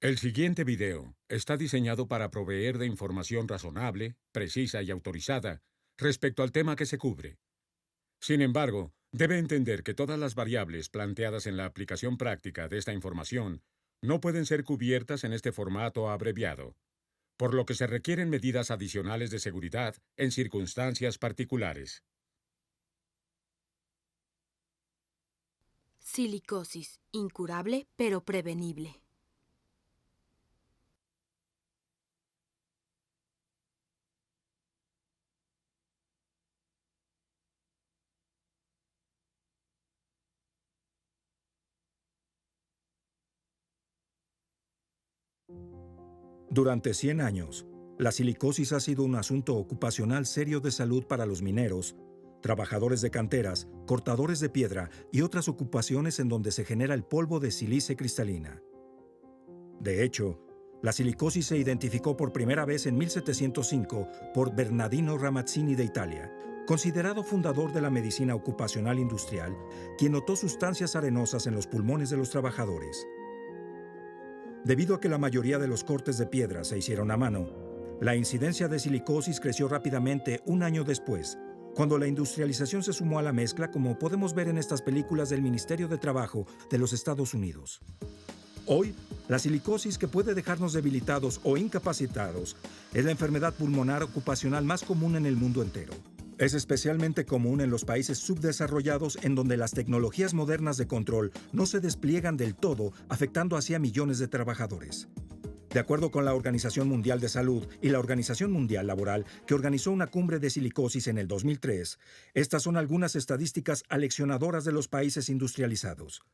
El siguiente video está diseñado para proveer de información razonable, precisa y autorizada respecto al tema que se cubre. Sin embargo, debe entender que todas las variables planteadas en la aplicación práctica de esta información no pueden ser cubiertas en este formato abreviado, por lo que se requieren medidas adicionales de seguridad en circunstancias particulares. Silicosis, incurable pero prevenible. Durante 100 años, la silicosis ha sido un asunto ocupacional serio de salud para los mineros, trabajadores de canteras, cortadores de piedra y otras ocupaciones en donde se genera el polvo de sílice cristalina. De hecho, la silicosis se identificó por primera vez en 1705 por Bernardino Ramazzini de Italia, considerado fundador de la medicina ocupacional industrial, quien notó sustancias arenosas en los pulmones de los trabajadores. Debido a que la mayoría de los cortes de piedra se hicieron a mano, la incidencia de silicosis creció rápidamente un año después, cuando la industrialización se sumó a la mezcla, como podemos ver en estas películas del Ministerio de Trabajo de los Estados Unidos. Hoy, la silicosis, que puede dejarnos debilitados o incapacitados, es la enfermedad pulmonar ocupacional más común en el mundo entero. Es especialmente común en los países subdesarrollados, en donde las tecnologías modernas de control no se despliegan del todo, afectando así a millones de trabajadores. De acuerdo con la Organización Mundial de Salud y la Organización Mundial Laboral, que organizó una cumbre de silicosis en el 2003, estas son algunas estadísticas aleccionadoras de los países industrializados.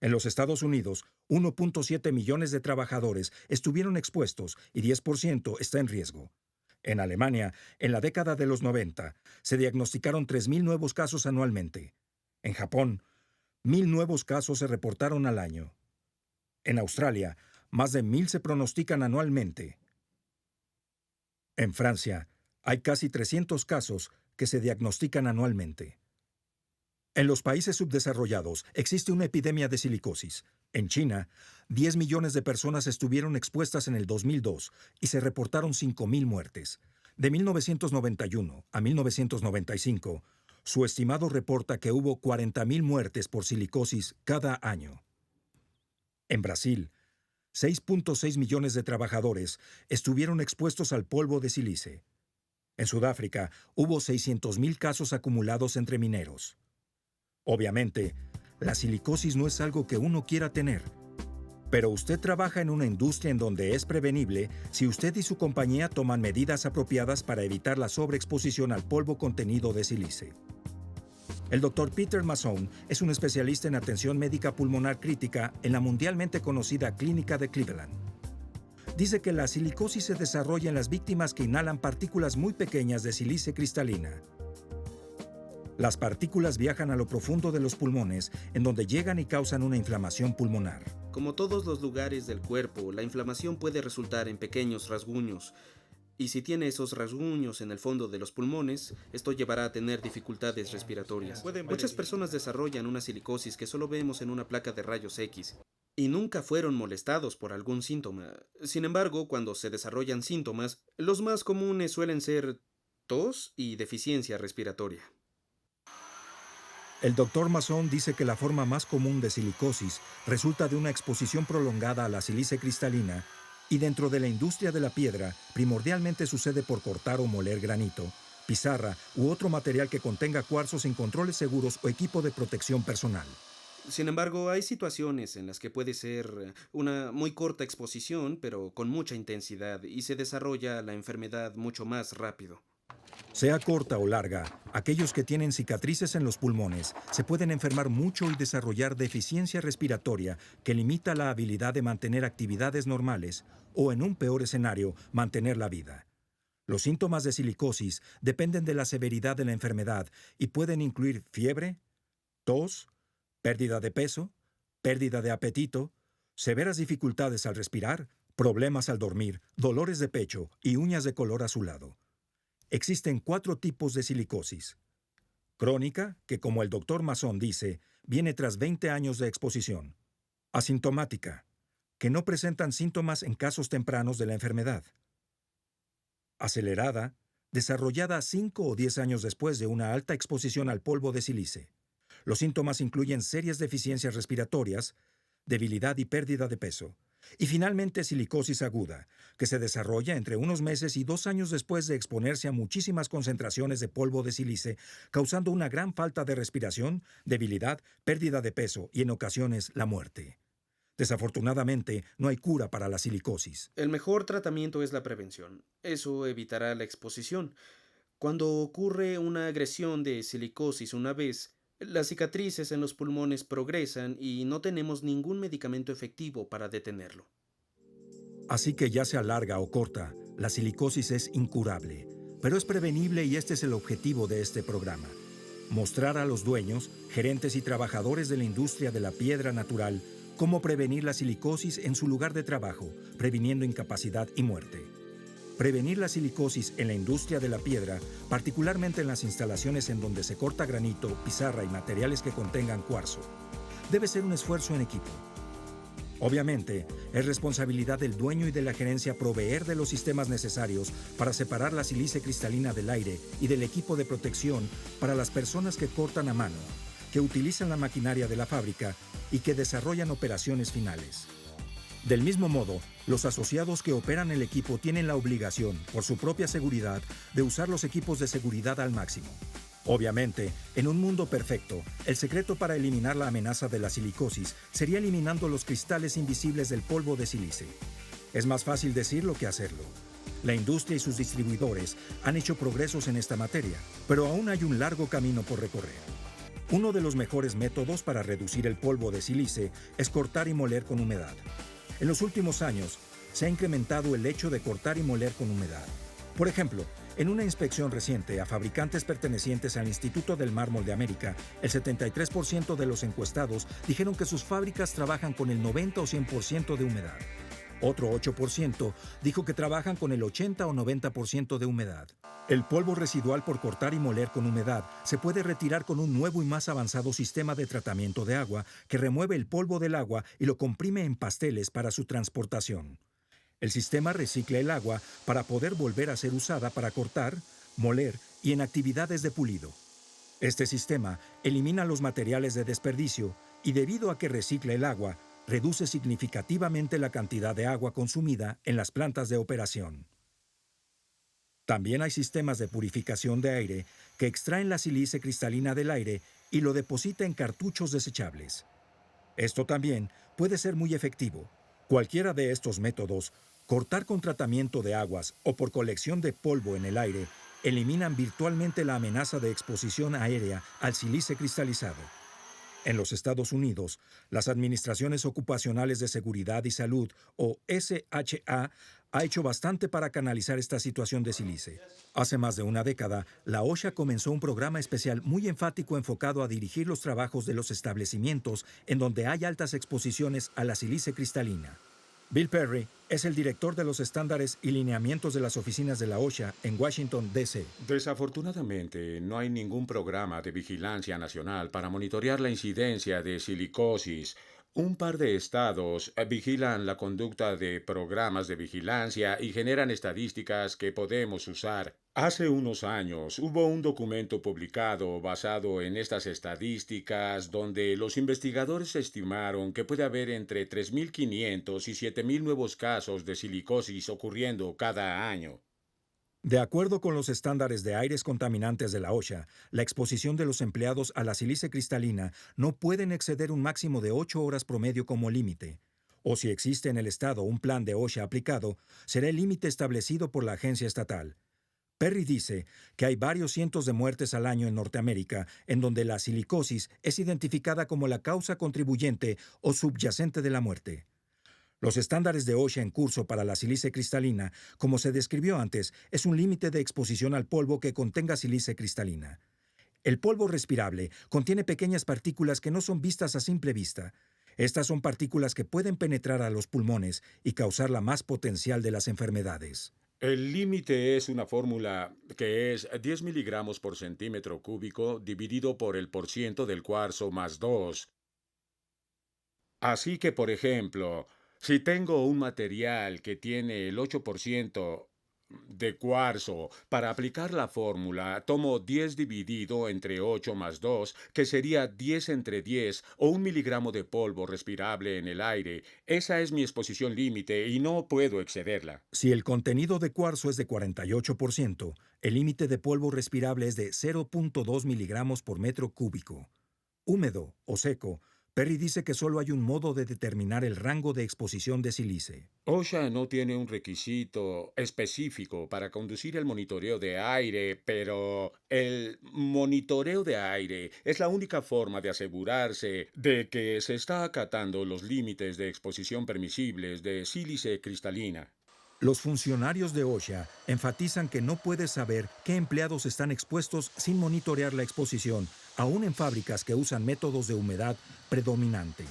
En los Estados Unidos, 1.7 millones de trabajadores estuvieron expuestos y 10% está en riesgo. En Alemania, en la década de los 90, se diagnosticaron 3.000 nuevos casos anualmente. En Japón, 1.000 nuevos casos se reportaron al año. En Australia, más de 1.000 se pronostican anualmente. En Francia, hay casi 300 casos que se diagnostican anualmente. En los países subdesarrollados existe una epidemia de silicosis. En China, 10 millones de personas estuvieron expuestas en el 2002 y se reportaron 5.000 muertes. De 1991 a 1995, su estimado reporta que hubo 40.000 muertes por silicosis cada año. En Brasil, 6.6 millones de trabajadores estuvieron expuestos al polvo de sílice. En Sudáfrica, hubo 600.000 casos acumulados entre mineros. Obviamente, la silicosis no es algo que uno quiera tener. Pero usted trabaja en una industria en donde es prevenible si usted y su compañía toman medidas apropiadas para evitar la sobreexposición al polvo contenido de sílice. El Dr. Peter Mason es un especialista en atención médica pulmonar crítica en la mundialmente conocida Clínica de Cleveland. Dice que la silicosis se desarrolla en las víctimas que inhalan partículas muy pequeñas de sílice cristalina. Las partículas viajan a lo profundo de los pulmones, en donde llegan y causan una inflamación pulmonar. Como todos los lugares del cuerpo, la inflamación puede resultar en pequeños rasguños. Y si tiene esos rasguños en el fondo de los pulmones, esto llevará a tener dificultades respiratorias. Muchas personas desarrollan una silicosis que solo vemos en una placa de rayos X y nunca fueron molestados por algún síntoma. Sin embargo, cuando se desarrollan síntomas, los más comunes suelen ser tos y deficiencia respiratoria. El Dr. Mason dice que la forma más común de silicosis resulta de una exposición prolongada a la sílice cristalina, y dentro de la industria de la piedra primordialmente sucede por cortar o moler granito, pizarra u otro material que contenga cuarzo sin controles seguros o equipo de protección personal. Sin embargo, hay situaciones en las que puede ser una muy corta exposición, pero con mucha intensidad, y se desarrolla la enfermedad mucho más rápido. Sea corta o larga, aquellos que tienen cicatrices en los pulmones se pueden enfermar mucho y desarrollar deficiencia respiratoria que limita la habilidad de mantener actividades normales o, en un peor escenario, mantener la vida. Los síntomas de silicosis dependen de la severidad de la enfermedad y pueden incluir fiebre, tos, pérdida de peso, pérdida de apetito, severas dificultades al respirar, problemas al dormir, dolores de pecho y uñas de color azulado. Existen 4 tipos de silicosis. Crónica, que como el Dr. Mason dice, viene tras 20 años de exposición. Asintomática. que no presentan síntomas en casos tempranos de la enfermedad. Acelerada, desarrollada 5 o 10 años después de una alta exposición al polvo de sílice. Los síntomas incluyen serias deficiencias respiratorias, debilidad y pérdida de peso. Y finalmente silicosis aguda, que se desarrolla entre unos meses y 2 años después de exponerse a muchísimas concentraciones de polvo de sílice, causando una gran falta de respiración, debilidad, pérdida de peso y en ocasiones la muerte. Desafortunadamente, no hay cura para la silicosis. El mejor tratamiento es la prevención. Eso evitará la exposición. Cuando ocurre una agresión de silicosis una vez, las cicatrices en los pulmones progresan y no tenemos ningún medicamento efectivo para detenerlo. Así que ya sea larga o corta, la silicosis es incurable, pero es prevenible y este es el objetivo de este programa. Mostrar a los dueños, gerentes y trabajadores de la industria de la piedra natural cómo prevenir la silicosis en su lugar de trabajo, previniendo incapacidad y muerte. Prevenir la silicosis en la industria de la piedra, particularmente en las instalaciones en donde se corta granito, pizarra y materiales que contengan cuarzo, debe ser un esfuerzo en equipo. Obviamente, es responsabilidad del dueño y de la gerencia proveer de los sistemas necesarios para separar la sílice cristalina del aire y del equipo de protección para las personas que cortan a mano, que utilizan la maquinaria de la fábrica y que desarrollan operaciones finales. Del mismo modo, los asociados que operan el equipo tienen la obligación, por su propia seguridad, de usar los equipos de seguridad al máximo. Obviamente, en un mundo perfecto, el secreto para eliminar la amenaza de la silicosis sería eliminando los cristales invisibles del polvo de sílice. Es más fácil decirlo que hacerlo. La industria y sus distribuidores han hecho progresos en esta materia, pero aún hay un largo camino por recorrer. Uno de los mejores métodos para reducir el polvo de sílice es cortar y moler con humedad. En los últimos años, se ha incrementado el hecho de cortar y moler con humedad. Por ejemplo, en una inspección reciente a fabricantes pertenecientes al Instituto del Mármol de América, el 73% de los encuestados dijeron que sus fábricas trabajan con el 90 o 100% de humedad. Otro 8% dijo que trabajan con el 80 o 90% de humedad. El polvo residual por cortar y moler con humedad se puede retirar con un nuevo y más avanzado sistema de tratamiento de agua que remueve el polvo del agua y lo comprime en pasteles para su transportación. El sistema recicla el agua para poder volver a ser usada para cortar, moler y en actividades de pulido. Este sistema elimina los materiales de desperdicio y debido a que recicla el agua, reduce significativamente la cantidad de agua consumida en las plantas de operación. También hay sistemas de purificación de aire que extraen la sílice cristalina del aire y lo deposita en cartuchos desechables. Esto también puede ser muy efectivo. Cualquiera de estos métodos, cortar con tratamiento de aguas o por colección de polvo en el aire, eliminan virtualmente la amenaza de exposición aérea al sílice cristalizado. En los Estados Unidos, las Administraciones Ocupacionales de Seguridad y Salud, o SHA, ha hecho bastante para canalizar esta situación de sílice. Hace más de una década, la OSHA comenzó un programa especial muy enfático enfocado a dirigir los trabajos de los establecimientos en donde hay altas exposiciones a la sílice cristalina. Bill Perry es el director de los estándares y lineamientos de las oficinas de la OSHA en Washington, D.C. Desafortunadamente, no hay ningún programa de vigilancia nacional para monitorear la incidencia de silicosis. Un par de estados vigilan la conducta de programas de vigilancia y generan estadísticas que podemos usar. Hace unos años hubo un documento publicado basado en estas estadísticas donde los investigadores estimaron que puede haber entre 3.500 y 7.000 nuevos casos de silicosis ocurriendo cada año. De acuerdo con los estándares de aires contaminantes de la OSHA, la exposición de los empleados a la sílice cristalina no pueden exceder un máximo de 8 horas promedio como límite. O si existe en el estado un plan de OSHA aplicado, será el límite establecido por la agencia estatal. Perry dice que hay varios cientos de muertes al año en Norteamérica en donde la silicosis es identificada como la causa contribuyente o subyacente de la muerte. Los estándares de OSHA en curso para la sílice cristalina, como se describió antes, es un límite de exposición al polvo que contenga sílice cristalina. El polvo respirable contiene pequeñas partículas que no son vistas a simple vista. Estas son partículas que pueden penetrar a los pulmones y causar la más potencial de las enfermedades. El límite es una fórmula que es 10 miligramos por centímetro cúbico dividido por el % del cuarzo más 2. Así que, por ejemplo, Si tengo un material que tiene el 8% de cuarzo, para aplicar la fórmula, tomo 10 dividido entre 8 más 2, que sería 10 entre 10, o 1 miligramo de polvo respirable en el aire. Esa es mi exposición límite y no puedo excederla. Si el contenido de cuarzo es de 48%, el límite de polvo respirable es de 0.2 miligramos por metro cúbico. Húmedo o seco, Perry dice que solo hay un modo de determinar el rango de exposición de sílice. OSHA no tiene un requisito específico para conducir el monitoreo de aire, pero el monitoreo de aire es la única forma de asegurarse de que se está acatando los límites de exposición permisibles de sílice cristalina. Los funcionarios de OSHA enfatizan que no puedes saber qué empleados están expuestos sin monitorear la exposición, aún en fábricas que usan métodos de humedad predominante.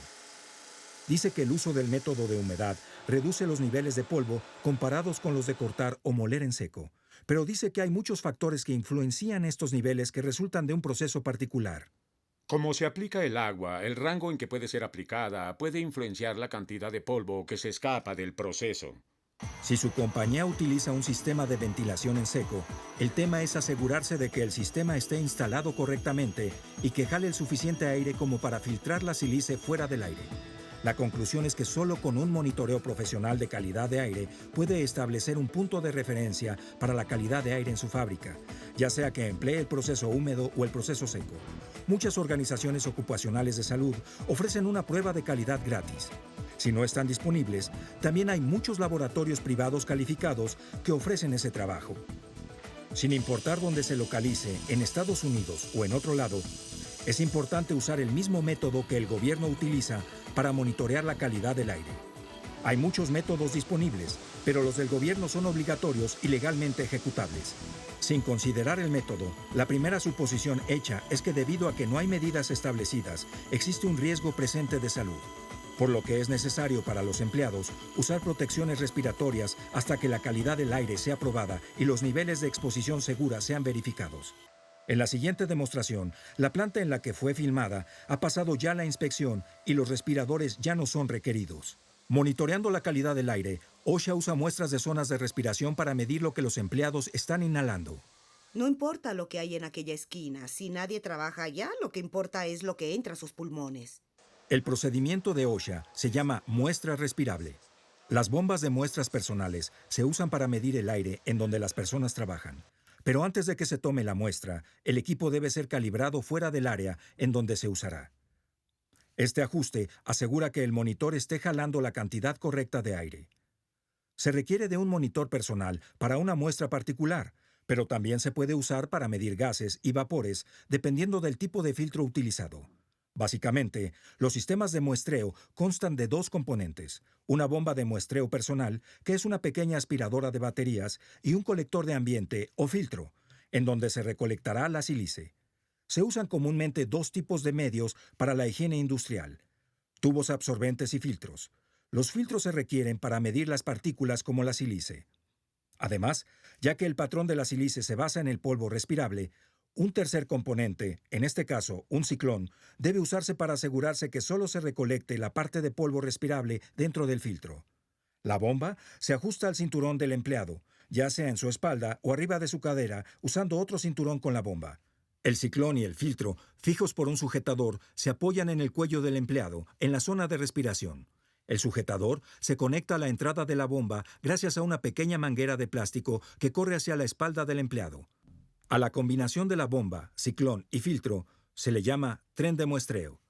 Dice que el uso del método de humedad reduce los niveles de polvo comparados con los de cortar o moler en seco, pero dice que hay muchos factores que influencian estos niveles que resultan de un proceso particular. Como se aplica el agua, el rango en que puede ser aplicada puede influenciar la cantidad de polvo que se escapa del proceso. Si su compañía utiliza un sistema de ventilación en seco, el tema es asegurarse de que el sistema esté instalado correctamente y que jale el suficiente aire como para filtrar la sílice fuera del aire. La conclusión es que solo con un monitoreo profesional de calidad de aire puede establecer un punto de referencia para la calidad de aire en su fábrica, ya sea que emplee el proceso húmedo o el proceso seco. Muchas organizaciones ocupacionales de salud ofrecen una prueba de calidad gratis. Si no están disponibles, también hay muchos laboratorios privados calificados que ofrecen ese trabajo. Sin importar dónde se localice, en Estados Unidos o en otro lado, es importante usar el mismo método que el gobierno utiliza para monitorear la calidad del aire. Hay muchos métodos disponibles, pero los del gobierno son obligatorios y legalmente ejecutables. Sin considerar el método, la primera suposición hecha es que debido a que no hay medidas establecidas, existe un riesgo presente de salud, por lo que es necesario para los empleados usar protecciones respiratorias hasta que la calidad del aire sea probada y los niveles de exposición segura sean verificados. En la siguiente demostración, la planta en la que fue filmada ha pasado ya la inspección y los respiradores ya no son requeridos. Monitoreando la calidad del aire, OSHA usa muestras de zonas de respiración para medir lo que los empleados están inhalando. No importa lo que hay en aquella esquina, si nadie trabaja allá, lo que importa es lo que entra a sus pulmones. El procedimiento de OSHA se llama muestra respirable. Las bombas de muestras personales se usan para medir el aire en donde las personas trabajan. Pero antes de que se tome la muestra, el equipo debe ser calibrado fuera del área en donde se usará. Este ajuste asegura que el monitor esté jalando la cantidad correcta de aire. Se requiere de un monitor personal para una muestra particular, pero también se puede usar para medir gases y vapores dependiendo del tipo de filtro utilizado. Básicamente, los sistemas de muestreo constan de dos componentes: una bomba de muestreo personal, que es una pequeña aspiradora de baterías, y un colector de ambiente o filtro, en donde se recolectará la sílice. Se usan comúnmente dos tipos de medios para la higiene industrial: tubos absorbentes y filtros. Los filtros se requieren para medir las partículas como la sílice. Además, ya que el patrón de la sílice se basa en el polvo respirable, un tercer componente, en este caso un ciclón, debe usarse para asegurarse que solo se recolecte la parte de polvo respirable dentro del filtro. La bomba se ajusta al cinturón del empleado, ya sea en su espalda o arriba de su cadera, usando otro cinturón con la bomba. El ciclón y el filtro, fijos por un sujetador, se apoyan en el cuello del empleado, en la zona de respiración. El sujetador se conecta a la entrada de la bomba gracias a una pequeña manguera de plástico que corre hacia la espalda del empleado. A la combinación de la bomba, ciclón y filtro se le llama tren de muestreo.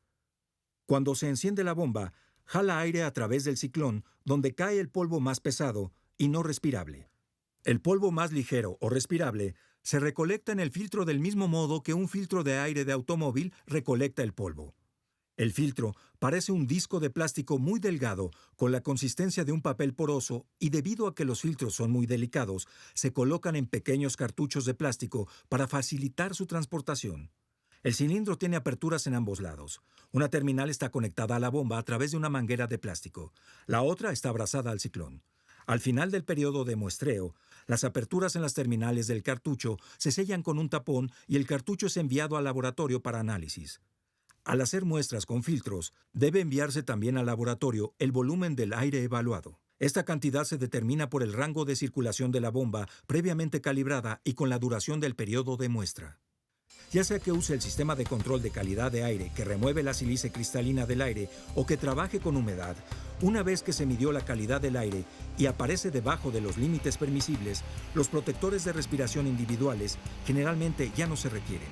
Cuando se enciende la bomba, jala aire a través del ciclón, donde cae el polvo más pesado y no respirable. El polvo más ligero o respirable se recolecta en el filtro del mismo modo que un filtro de aire de automóvil recolecta el polvo. El filtro parece un disco de plástico muy delgado con la consistencia de un papel poroso y debido a que los filtros son muy delicados, se colocan en pequeños cartuchos de plástico para facilitar su transportación. El cilindro tiene aperturas en ambos lados. Una terminal está conectada a la bomba a través de una manguera de plástico. La otra está abrazada al ciclón. Al final del periodo de muestreo, las aperturas en las terminales del cartucho se sellan con un tapón y el cartucho es enviado al laboratorio para análisis. Al hacer muestras con filtros, debe enviarse también al laboratorio el volumen del aire evaluado. Esta cantidad se determina por el rango de circulación de la bomba previamente calibrada y con la duración del periodo de muestra. Ya sea que use el sistema de control de calidad de aire que remueve la sílice cristalina del aire o que trabaje con humedad, una vez que se midió la calidad del aire y aparece debajo de los límites permisibles, los protectores de respiración individuales generalmente ya no se requieren.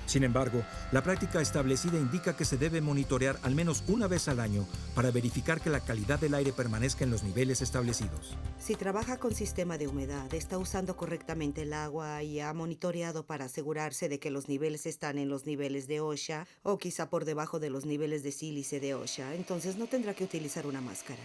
Sin embargo, la práctica establecida indica que se debe monitorear al menos una vez al año para verificar que la calidad del aire permanezca en los niveles establecidos. Si trabaja con sistema de humedad, está usando correctamente el agua y ha monitoreado para asegurarse de que los niveles están en los niveles de OSHA o quizá por debajo de los niveles de sílice de OSHA, entonces no tendrá que utilizar una máscara.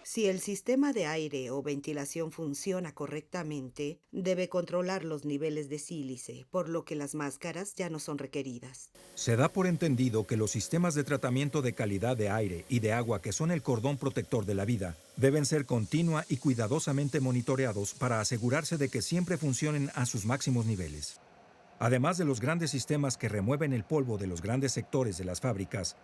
Si el sistema de aire o ventilación funciona correctamente, debe controlar los niveles de sílice, por lo que las máscaras ya no son requeridas. Se da por entendido que los sistemas de tratamiento de calidad de aire y de agua, que son el cordón protector de la vida, deben ser continua y cuidadosamente monitoreados para asegurarse de que siempre funcionen a sus máximos niveles. Además de los grandes sistemas que remueven el polvo de los grandes sectores de las fábricas,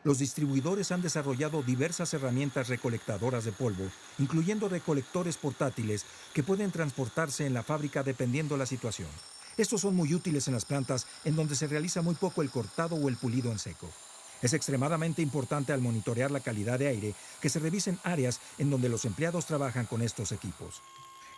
los distribuidores han desarrollado diversas herramientas recolectadoras de polvo, incluyendo recolectores portátiles que pueden transportarse en la fábrica dependiendo la situación. Estos son muy útiles en las plantas en donde se realiza muy poco el cortado o el pulido en seco. Es extremadamente importante al monitorear la calidad de aire que se revisen áreas en donde los empleados trabajan con estos equipos.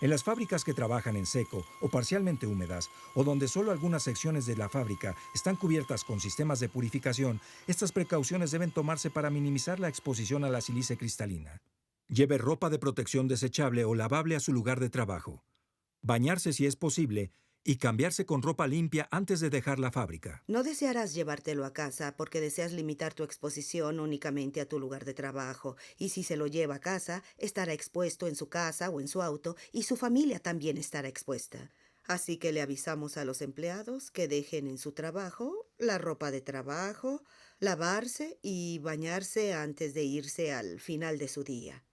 En las fábricas que trabajan en seco o parcialmente húmedas, o donde solo algunas secciones de la fábrica están cubiertas con sistemas de purificación, estas precauciones deben tomarse para minimizar la exposición a la sílice cristalina. Lleve ropa de protección desechable o lavable a su lugar de trabajo. Bañarse si es posible y cambiarse con ropa limpia antes de dejar la fábrica. No desearás llevártelo a casa porque deseas limitar tu exposición únicamente a tu lugar de trabajo. Y si se lo lleva a casa, estará expuesto en su casa o en su auto y su familia también estará expuesta. Así que le avisamos a los empleados que dejen en su trabajo la ropa de trabajo, lavarse y bañarse antes de irse al final de su día.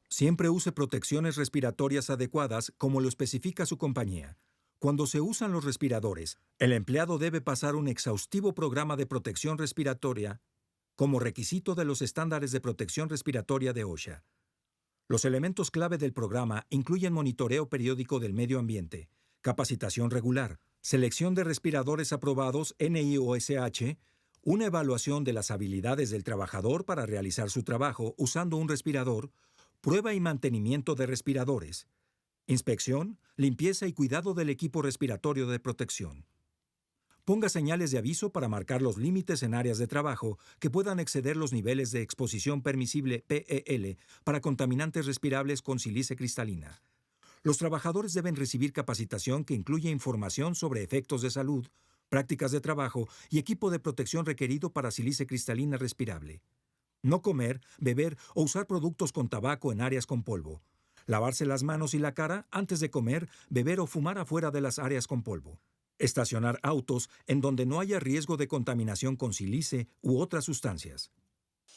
Siempre use protecciones respiratorias adecuadas como lo especifica su compañía. Cuando se usan los respiradores, el empleado debe pasar un exhaustivo programa de protección respiratoria como requisito de los estándares de protección respiratoria de OSHA. Los elementos clave del programa incluyen monitoreo periódico del medio ambiente, capacitación regular, selección de respiradores aprobados NIOSH, una evaluación de las habilidades del trabajador para realizar su trabajo usando un respirador, prueba y mantenimiento de respiradores, inspección, limpieza y cuidado del equipo respiratorio de protección. Ponga señales de aviso para marcar los límites en áreas de trabajo que puedan exceder los niveles de exposición permisible PEL para contaminantes respirables con sílice cristalina. Los trabajadores deben recibir capacitación que incluya información sobre efectos de salud, prácticas de trabajo y equipo de protección requerido para sílice cristalina respirable. No comer, beber o usar productos con tabaco en áreas con polvo. Lavarse las manos y la cara antes de comer, beber o fumar afuera de las áreas con polvo. Estacionar autos en donde no haya riesgo de contaminación con sílice u otras sustancias.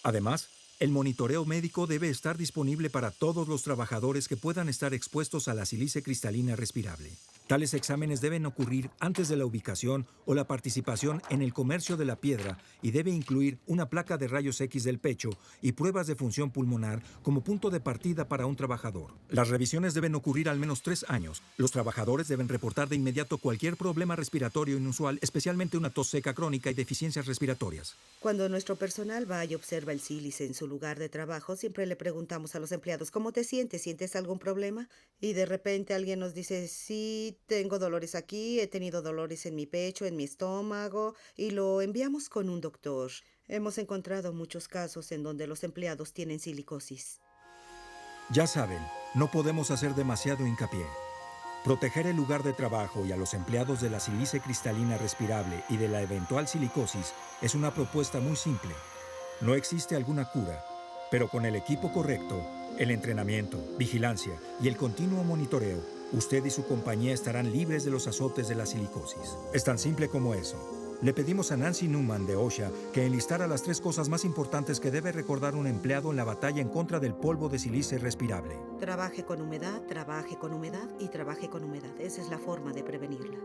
Además, el monitoreo médico debe estar disponible para todos los trabajadores que puedan estar expuestos a la sílice cristalina respirable. Tales exámenes deben ocurrir antes de la ubicación o la participación en el comercio de la piedra y debe incluir una placa de rayos X del pecho y pruebas de función pulmonar como punto de partida para un trabajador. Las revisiones deben ocurrir al menos 3 años. Los trabajadores deben reportar de inmediato cualquier problema respiratorio inusual, especialmente una tos seca crónica y deficiencias respiratorias. Cuando nuestro personal va y observa el sílice en su lugar de trabajo, siempre le preguntamos a los empleados, ¿cómo te sientes? ¿Sientes algún problema? Y de repente alguien nos dice, sí, tengo dolores aquí, he tenido dolores en mi pecho, en mi estómago, y lo enviamos con un doctor. Hemos encontrado muchos casos en donde los empleados tienen silicosis. Ya saben, no podemos hacer demasiado hincapié. Proteger el lugar de trabajo y a los empleados de la sílice cristalina respirable y de la eventual silicosis es una propuesta muy simple. No existe alguna cura, pero con el equipo correcto, el entrenamiento, vigilancia y el continuo monitoreo, usted y su compañía estarán libres de los azotes de la silicosis. Es tan simple como eso. Le pedimos a Nancy Newman de OSHA que enlistara las 3 cosas más importantes que debe recordar un empleado en la batalla en contra del polvo de sílice respirable. Trabaje con humedad y trabaje con humedad. Esa es la forma de prevenirla.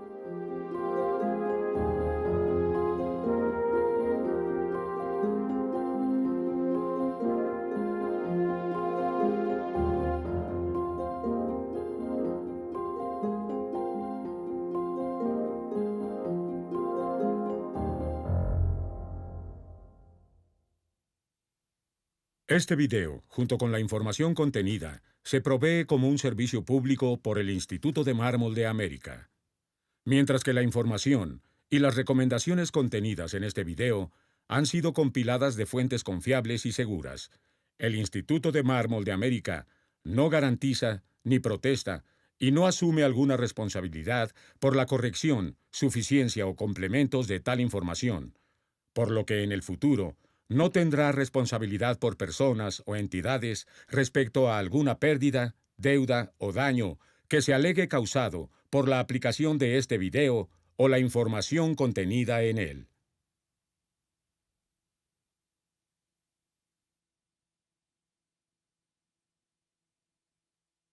Este video, junto con la información contenida, se provee como un servicio público por el Instituto de Mármol de América. Mientras que la información y las recomendaciones contenidas en este video han sido compiladas de fuentes confiables y seguras, el Instituto de Mármol de América no garantiza ni protesta y no asume alguna responsabilidad por la corrección, suficiencia o complementos de tal información, por lo que en el futuro no tendrá responsabilidad por personas o entidades respecto a alguna pérdida, deuda o daño que se alegue causado por la aplicación de este video o la información contenida en él.